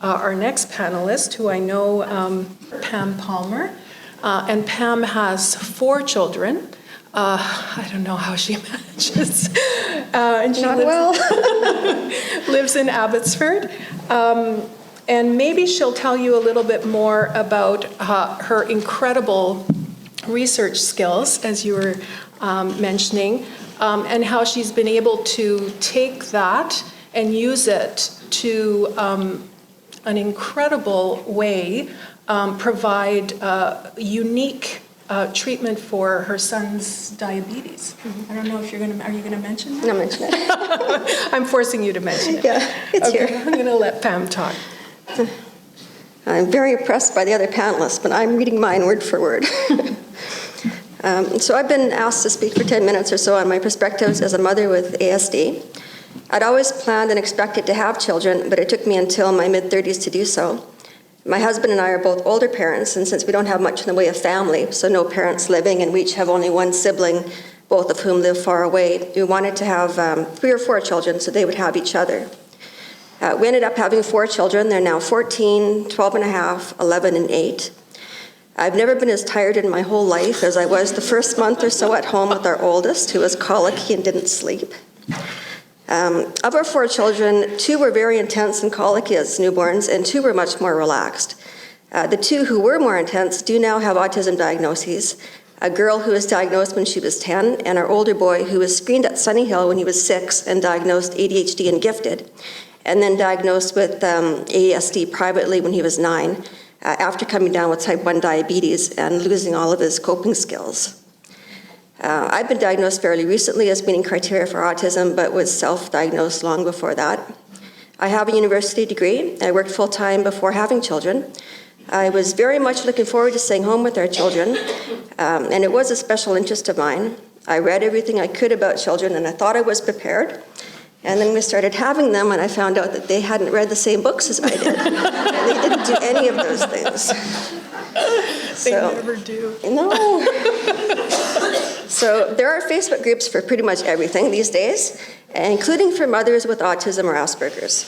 Our next panelist, who I know, Pam Palmer, and Pam has 4 children. I don't know how she manages. And she lives in Abbotsford. And maybe she'll tell you a little bit more about her incredible research skills, as you were mentioning, and how she's been able to take that and use it to an incredible way provide unique treatment for her son's diabetes. Mm-hmm. I don't know if are you going to mention that? I'll mention it. I'm forcing you to mention it. Yeah, it's okay, here. I'm going to let Pam talk. I'm very impressed by the other panelists, but I'm reading mine word for word. So I've been asked to speak for 10 minutes or so on my perspectives as a mother with ASD. I'd always planned and expected to have children, but it took me until my mid-30s to do so. My husband and I are both older parents, and since we don't have much in the way of family, so no parents living, and we each have only one sibling, both of whom live far away, we wanted to have 3 or 4 children so they would have each other. We ended up having 4 children. They're now 14, 12 and a half, 11, and 8. I've never been as tired in my whole life as I was the first month or so at home with our oldest, who was colicky and didn't sleep. Of our 4 children, 2 were very intense and colicky as newborns, and 2 were much more relaxed. The 2 who were more intense do now have autism diagnoses, a girl who was diagnosed when she was 10, and our older boy who was screened at Sunny Hill when he was 6 and diagnosed ADHD and gifted, and then diagnosed with ASD privately when he was 9, after coming down with type 1 diabetes and losing all of his coping skills. I've been diagnosed fairly recently as meeting criteria for autism, but was self-diagnosed long before that. I have a university degree. I worked full-time before having children. I was very much looking forward to staying home with our children, and it was a special interest of mine. I read everything I could about children, and I thought I was prepared. And then we started having them, and I found out that they hadn't read the same books as I did. And they didn't do any of those things. They never do. No. So there are Facebook groups for pretty much everything these days, including for mothers with autism or Asperger's.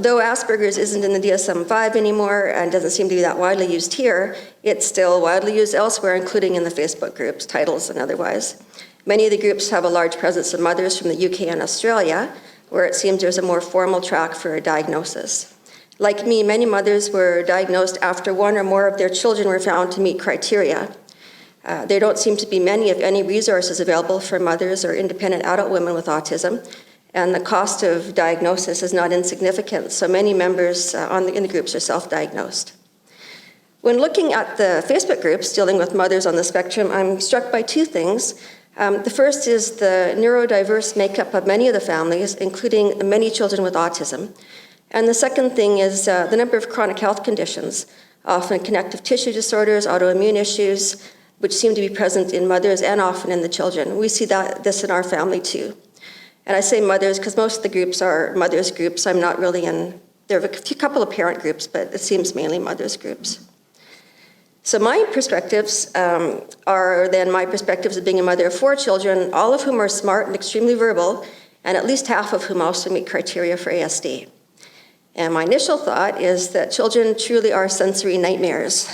Though Asperger's isn't in the DSM-5 anymore and doesn't seem to be that widely used here, it's still widely used elsewhere, including in the Facebook groups, titles and otherwise. Many of the groups have a large presence of mothers from the UK and Australia, where it seems there's a more formal track for a diagnosis. Like me, many mothers were diagnosed after 1 or more of their children were found to meet criteria. There don't seem to be many, if any, resources available for mothers or independent adult women with autism, and the cost of diagnosis is not insignificant, so many members in the groups are self-diagnosed. When looking at the Facebook groups dealing with mothers on the spectrum, I'm struck by 2 things. The first is the neurodiverse makeup of many of the families, including many children with autism. And the second thing is the number of chronic health conditions, often connective tissue disorders, autoimmune issues, which seem to be present in mothers and often in the children. We see this in our family too. And I say mothers because most of the groups are mothers groups. I'm not really in, there are a couple of parent groups, but it seems mainly mothers groups. So my perspectives are then my perspectives of being a mother of 4 children, all of whom are smart and extremely verbal, and at least half of whom also meet criteria for ASD. And my initial thought is that children truly are sensory nightmares,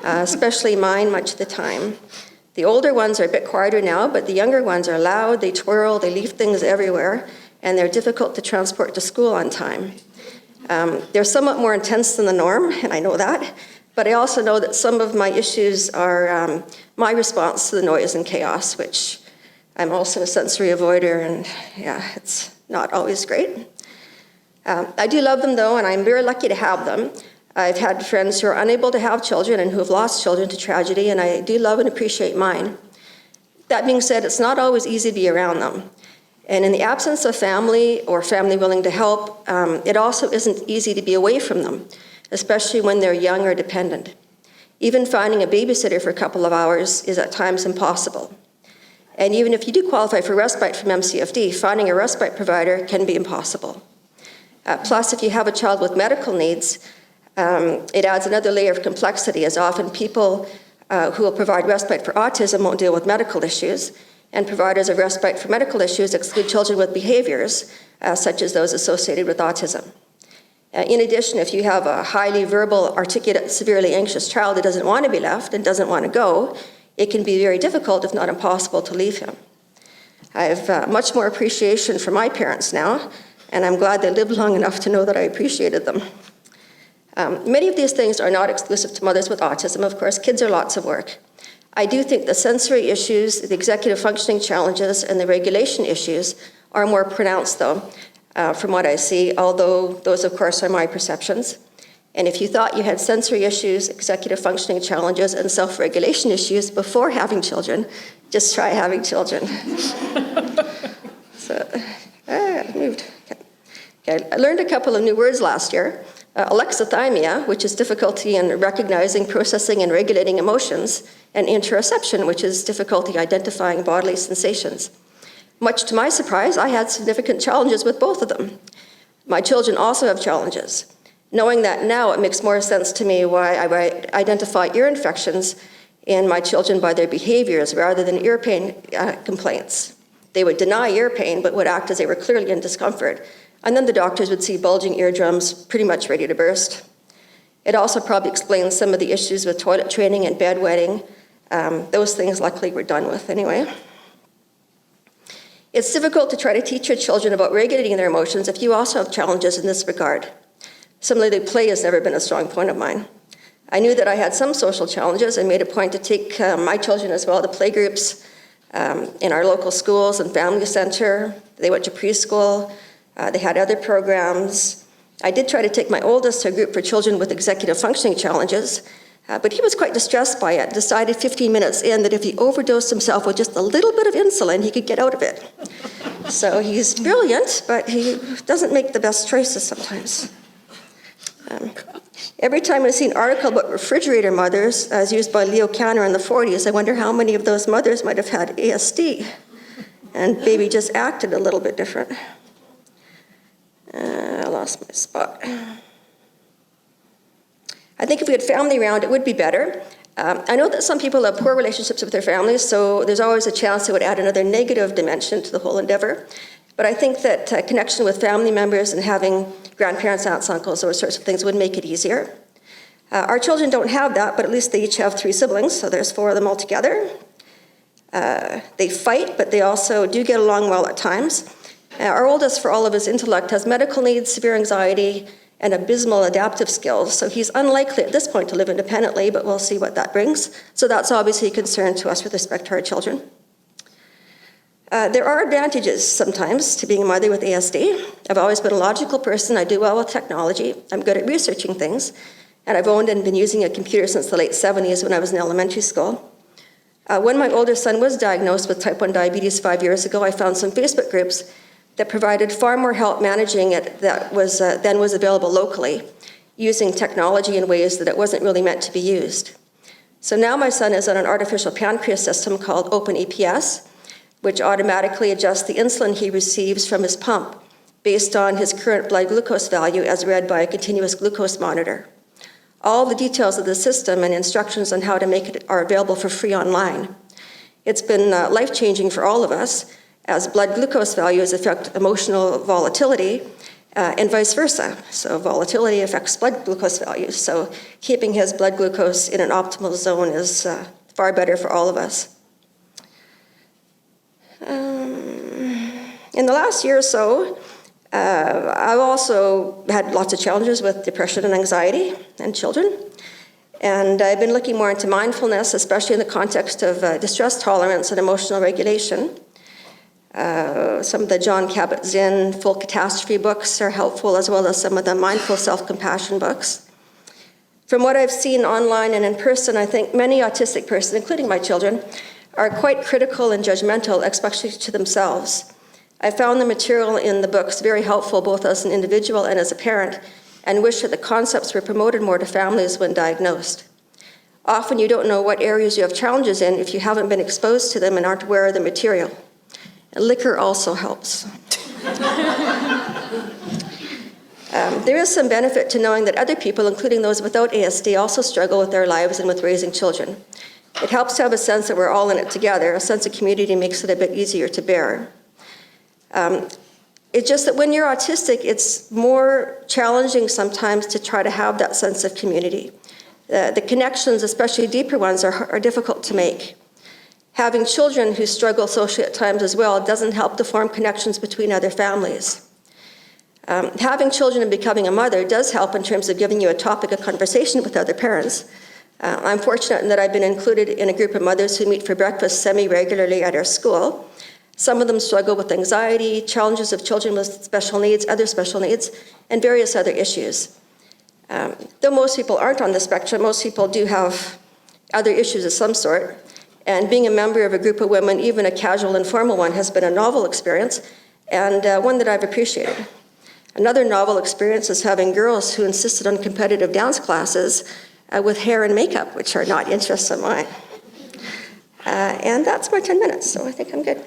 especially mine much of the time. The older ones are a bit quieter now, but the younger ones are loud, they twirl, they leave things everywhere, and they're difficult to transport to school on time. They're somewhat more intense than the norm, and I know that, but I also know that some of my issues are my response to the noise and chaos, which I'm also a sensory avoider, and yeah, it's not always great. I do love them though, and I'm very lucky to have them. I've had friends who are unable to have children and who have lost children to tragedy, and I do love and appreciate mine. That being said, it's not always easy to be around them. And in the absence of family or family willing to help, it also isn't easy to be away from them, especially when they're young or dependent. Even finding a babysitter for a couple of hours is at times impossible. And even if you do qualify for respite from MCFD, finding a respite provider can be impossible. Plus, if you have a child with medical needs, it adds another layer of complexity, as often people who will provide respite for autism won't deal with medical issues, and providers of respite for medical issues exclude children with behaviors, such as those associated with autism. In addition, if you have a highly verbal, articulate, severely anxious child that doesn't want to be left and doesn't want to go, it can be very difficult, if not impossible, to leave him. I have much more appreciation for my parents now, and I'm glad they lived long enough to know that I appreciated them. Many of these things are not exclusive to mothers with autism. Of course, kids are lots of work. I do think the sensory issues, the executive functioning challenges, and the regulation issues are more pronounced, though, from what I see, although those, of course, are my perceptions. And if you thought you had sensory issues, executive functioning challenges, and self-regulation issues before having children, just try having children. I moved. Okay. I learned a couple of new words last year. Alexithymia, which is difficulty in recognizing, processing, and regulating emotions, and interoception, which is difficulty identifying bodily sensations. Much to my surprise, I had significant challenges with both of them. My children also have challenges. Knowing that now, it makes more sense to me why I identify ear infections in my children by their behaviors rather than ear pain complaints. They would deny ear pain, but would act as they were clearly in discomfort. And then the doctors would see bulging eardrums pretty much ready to burst. It also probably explains some of the issues with toilet training and bedwetting. Those things luckily we're done with anyway. It's difficult to try to teach your children about regulating their emotions if you also have challenges in this regard. Similarly, play has never been a strong point of mine. I knew that I had some social challenges and made a point to take my children as well to play groups in our local schools and family center. They went to preschool. They had other programs. I did try to take my oldest to a group for children with executive functioning challenges, but he was quite distressed by it, decided 15 minutes in that if he overdosed himself with just a little bit of insulin, he could get out of it. So he's brilliant, but he doesn't make the best choices sometimes. Every time I see an article about refrigerator mothers, as used by Leo Kanner in the 40s, I wonder how many of those mothers might have had ASD, and baby just acted a little bit different. I lost my spot. I think if we had family around, it would be better. I know that some people have poor relationships with their families, so there's always a chance it would add another negative dimension to the whole endeavor. But I think that connection with family members and having grandparents, aunts, uncles, those sorts of things would make it easier. Our children don't have that, but at least they each have 3 siblings, so there's 4 of them altogether. They fight, but they also do get along well at times. Our oldest, for all of his intellect, has medical needs, severe anxiety, and abysmal adaptive skills, so he's unlikely at this point to live independently, but we'll see what that brings. So that's obviously a concern to us with respect to our children. There are advantages sometimes to being a mother with ASD. I've always been a logical person. I do well with technology. I'm good at researching things, and I've owned and been using a computer since the late 70s when I was in elementary school. When my older son was diagnosed with type 1 diabetes 5 years ago, I found some Facebook groups that provided far more help managing it than was available locally, using technology in ways that it wasn't really meant to be used. So now my son is on an artificial pancreas system called OpenEPS, which automatically adjusts the insulin he receives from his pump based on his current blood glucose value as read by a continuous glucose monitor. All the details of the system and instructions on how to make it are available for free online. It's been life-changing for all of us, as blood glucose values affect emotional volatility and vice versa. So volatility affects blood glucose values. So keeping his blood glucose in an optimal zone is far better for all of us. In the last year or so, I've also had lots of challenges with depression and anxiety in children. And I've been looking more into mindfulness, especially in the context of distress tolerance and emotional regulation. Some of the John Kabat-Zinn Full Catastrophe books are helpful, as well as some of the mindful self-compassion books. From what I've seen online and in person, I think many autistic persons, including my children, are quite critical and judgmental, especially to themselves. I found the material in the books very helpful, both as an individual and as a parent, and wish that the concepts were promoted more to families when diagnosed. Often you don't know what areas you have challenges in if you haven't been exposed to them and aren't aware of the material. And liquor also helps. There is some benefit to knowing that other people, including those without ASD, also struggle with their lives and with raising children. It helps to have a sense that we're all in it together. A sense of community makes it a bit easier to bear. It's just that when you're autistic, it's more challenging sometimes to try to have that sense of community. The connections, especially deeper ones, are difficult to make. Having children who struggle socially at times as well doesn't help to form connections between other families. Having children and becoming a mother does help in terms of giving you a topic of conversation with other parents. I'm fortunate in that I've been included in a group of mothers who meet for breakfast semi-regularly at our school. Some of them struggle with anxiety, challenges of children with special needs, other special needs, and various other issues. Though most people aren't on the spectrum, most people do have other issues of some sort. And being a member of a group of women, even a casual, informal one, has been a novel experience, and one that I've appreciated. Another novel experience is having girls who insisted on competitive dance classes with hair and makeup, which are not interests of mine. And that's my 10 minutes, so I think I'm good.